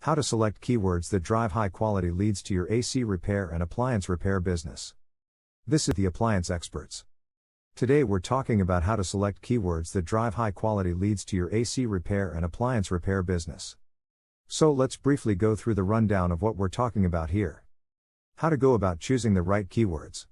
How to select keywords that drive high-quality leads to your AC repair and appliance repair business. This is the Appliance Experts. Today we're talking about how to select keywords that drive high-quality leads to your AC repair and appliance repair business. So let's briefly go through the rundown of what we're talking about here. How to go about choosing the right keywords.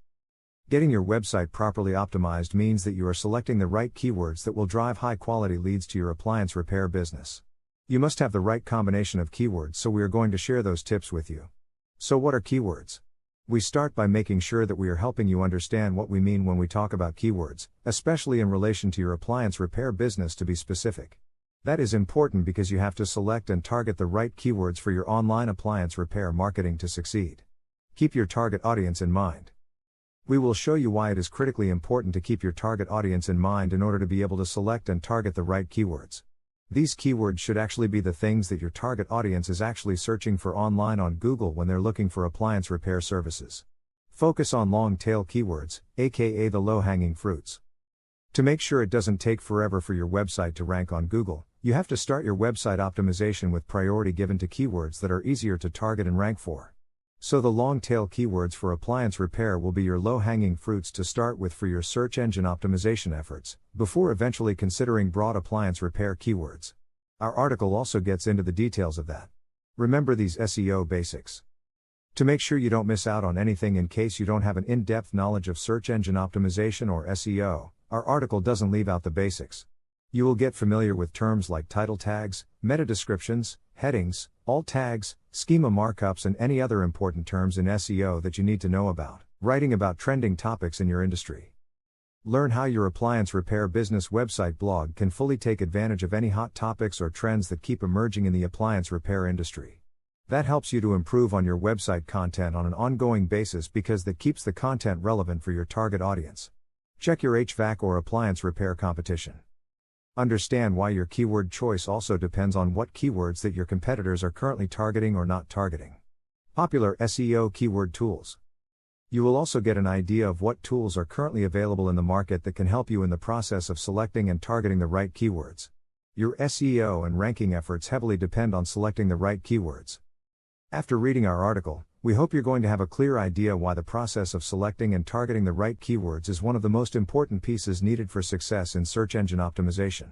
Getting your website properly optimized means that you are selecting the right keywords that will drive high-quality leads to your appliance repair business. You must have the right combination of keywords, so we are going to share those tips with you. So what are keywords? We start by making sure that we are helping you understand what we mean when we talk about keywords, especially in relation to your appliance repair business, to be specific. That is important because you have to select and target the right keywords for your online appliance repair marketing to succeed. Keep your target audience in mind. We will show you why it is critically important to keep your target audience in mind in order to be able to select and target the right keywords. These keywords should actually be the things that your target audience is actually searching for online on Google when they're looking for appliance repair services. Focus on long-tail keywords, aka the low-hanging fruits. To make sure it doesn't take forever for your website to rank on Google, you have to start your website optimization with priority given to keywords that are easier to target and rank for. So the long-tail keywords for appliance repair will be your low-hanging fruits to start with for your search engine optimization efforts, before eventually considering broad appliance repair keywords. Our article also gets into the details of that. Remember these SEO basics. To make sure you don't miss out on anything in case you don't have an in-depth knowledge of search engine optimization or SEO, our article doesn't leave out the basics. You will get familiar with terms like title tags, meta descriptions, headings, alt tags, schema markups, and any other important terms in SEO that you need to know about, writing about trending topics in your industry. Learn how your appliance repair business website blog can fully take advantage of any hot topics or trends that keep emerging in the appliance repair industry. That helps you to improve on your website content on an ongoing basis because that keeps the content relevant for your target audience. Check your HVAC or appliance repair competition. Understand why your keyword choice also depends on what keywords that your competitors are currently targeting or not targeting. Popular SEO keyword tools. You will also get an idea of what tools are currently available in the market that can help you in the process of selecting and targeting the right keywords. Your SEO and ranking efforts heavily depend on selecting the right keywords. After reading our article, we hope you're going to have a clear idea why the process of selecting and targeting the right keywords is one of the most important pieces needed for success in search engine optimization.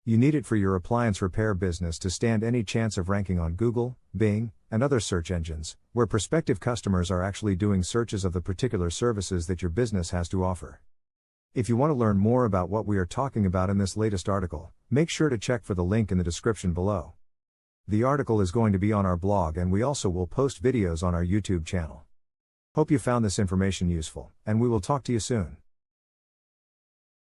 You need it for your appliance repair business to stand any chance of ranking on Google, Bing, and other search engines, where prospective customers are actually doing searches of the particular services that your business has to offer. If you want to learn more about what we are talking about in this latest article, make sure to check for the link in the description below. The article is going to be on our blog, and we also will post videos on our YouTube channel. Hope you found this information useful, and we will talk to you soon.